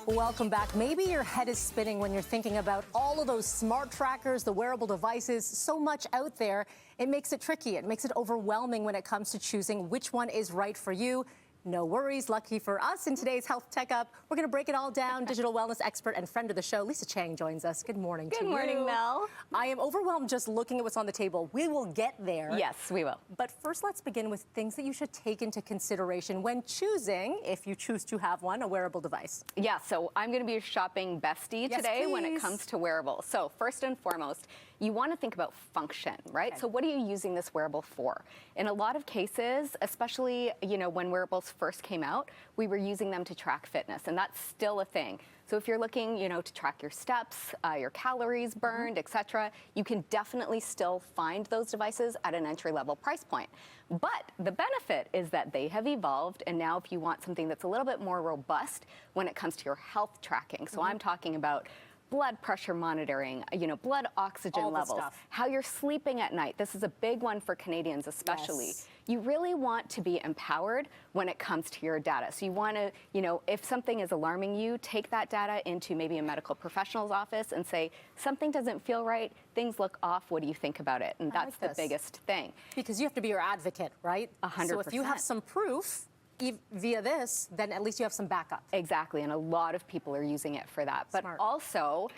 Welcome back. Maybe your head is spinning when you're thinking about all of those smart trackers, the wearable devices, so much out there. It makes it tricky. It makes it overwhelming when it comes to choosing which one is right for you. No worries. Lucky for us, in today's Health Tech Up, we're going to break it all down. Digital wellness expert and friend of the show, Lisa Chang, joins us. Good morning to you. Good morning, Mel. I am overwhelmed just looking at what's on the table. We will get there. Yes, we will. But first, let's begin with things that you should take into consideration when choosing, if you choose to have one, a wearable device. Yeah, so I'm going to be your shopping bestie today when it comes to wearables. So first and foremost, you want to think about function, right? Okay. So what are you using this wearable for? In a lot of cases, especially, when wearables first came out, we were using them to track fitness, and that's still a thing. So if you're looking, to track your steps, your calories burned, etc., you can definitely still find those devices at an entry-level price point. But the benefit is that they have evolved, and now if you want something that's a little bit more robust when it comes to your health tracking, so I'm talking about blood pressure monitoring, blood oxygen levels, how you're sleeping at night. This is a big one for Canadians especially. Yes. You really want to be empowered when it comes to your data. So you want to, if something is alarming you, take that data into maybe a medical professional's office and say, something doesn't feel right, things look off, what do you think about it? And that's the biggest thing. Because you have to be your advocate, right? 100%. So if you have some proof via this, then at least you have some backup. Exactly, and a lot of people are using it for that. But also,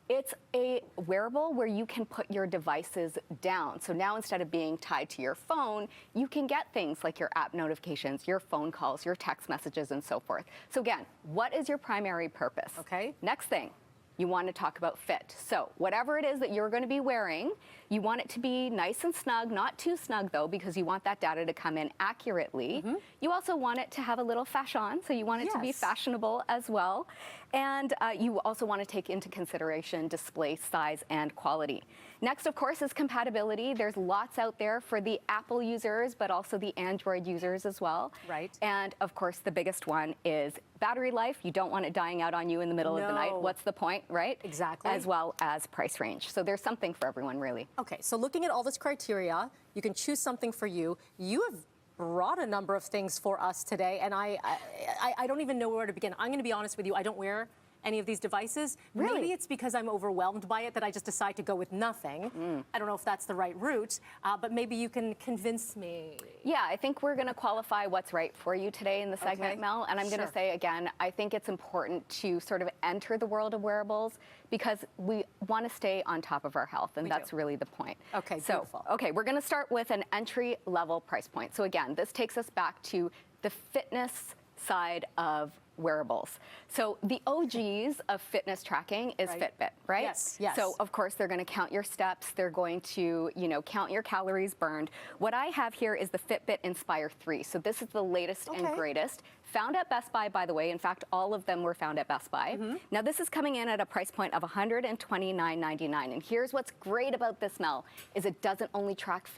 it's a wearable where you can put your devices down. So now instead of being tied to your phone, you can get things like your app notifications, your phone calls, your text messages, and so forth. So again, what is your primary purpose? Okay. Next thing. You want to talk about fit. So whatever it is that you're going to be wearing, you want it to be nice and snug, not too snug though, because you want that data to come in accurately. You also want it to have a little fashion, so you want it to be fashionable as well. And you also want to take into consideration display size and quality. Next, of course, is compatibility. There's lots out there for the Apple users, but also the Android users as well. Right. And of course, the biggest one is battery life. You don't want it dying out on you in the middle of the night. What's the point, right? Exactly. As well as price range. So there's something for everyone, really. Okay, so looking at all this criteria, you can choose something for you. You have brought a number of things for us today, and I don't even know where to begin. I'm going to be honest with you. I don't wear any of these devices. Really? Maybe it's because I'm overwhelmed by it that I just decide to go with nothing. I don't know if that's the right route, but maybe you can convince me. Yeah, I think we're going to qualify what's right for you today in the segment, Mel. And I'm going to say again, I think it's important to sort of enter the world of wearables because we want to stay on top of our health, and that's really the point. Okay, beautiful. Okay, we're going to start with an entry-level price point. So again, this takes us back to the fitness side of wearables. So the OGs of fitness tracking is Fitbit, right? Yes, yes. So of course they're going to count your steps. They're going to, count your calories burned. What I have here is the Fitbit Inspire 3. So this is the latest and greatest. Found at Best Buy, by the way. In fact, all of them were found at Best Buy. Now this is coming in at a price point of $129.99. And here's what's great about this, Mel, is it doesn't only track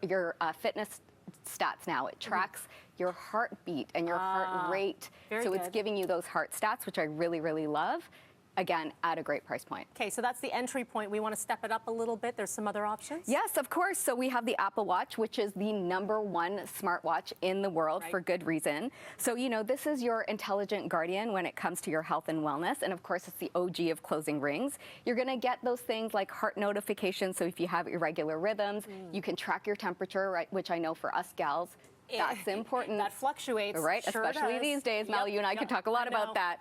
your fitness stats now. It tracks your heartbeat and your heart rate. So it's giving you those heart stats, which I really, really love. Again, at a great price point. Okay, so that's the entry point. We want to step it up a little bit. There's some other options? Yes, of course. So we have the Apple Watch, which is the #1 smartwatch in the world for good reason. So, this is your intelligent guardian when it comes to your health and wellness. And of course, it's the OG of closing rings. You're going to get those things like heart notifications. So if you have irregular rhythms, you can track your temperature, right, which I know for us gals, that's important. That fluctuates. Right, sure especially these days, Mel. You and I could talk a lot about that.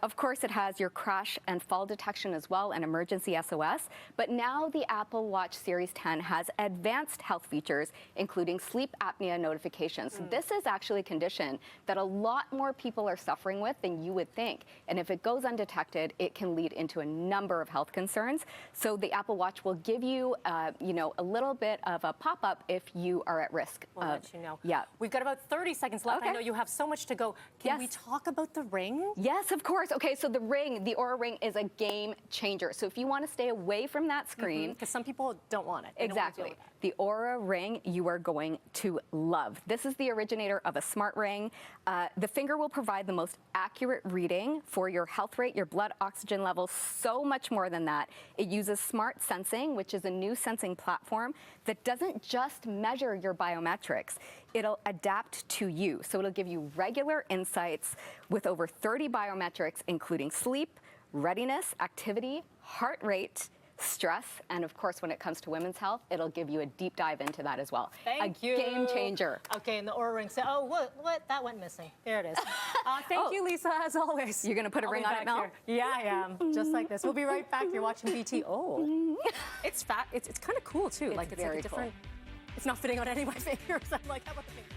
Of course, it has your crash and fall detection as well and emergency SOS. But now the Apple Watch Series 10 has advanced health features, including sleep apnea notifications. So this is actually a condition that a lot more people are suffering with than you would think. And if it goes undetected, it can lead into a number of health concerns. So the Apple Watch will give you, a little bit of a pop-up if you are at risk. We'll let you know. Yeah. We've got about 30 seconds left. I know you have so much to go. Can we talk about the ring? Yes, of course. Okay, so the ring, the Oura Ring, is a game changer. So if you want to stay away from that screen. Because some people don't want it. Exactly. The Oura Ring you are going to love. This is the originator of a smart ring. The finger will provide the most accurate reading for your health rate, your blood oxygen levels, so much more than that. It uses smart sensing, which is a new sensing platform that doesn't just measure your biometrics. it'll adapt to you. So it'll give you regular insights with over 30 biometrics, including sleep, readiness, activity, heart rate, stress, and of course, when it comes to women's health, it'll give you a deep dive into that as well. Thank you. A game changer. Okay, and the Oura ring. So, oh, what? That went missing. There it is. Thank you, Lisa, as always. You're going to put a ring on it, Mel? Yeah, I am. Just like this. We'll be right back. You're watching BT. Oh, it's fat. It's kind of cool too. It's like it's very like a different. cool. It's not fitting on any of my fingers. I'm like, how about the finger?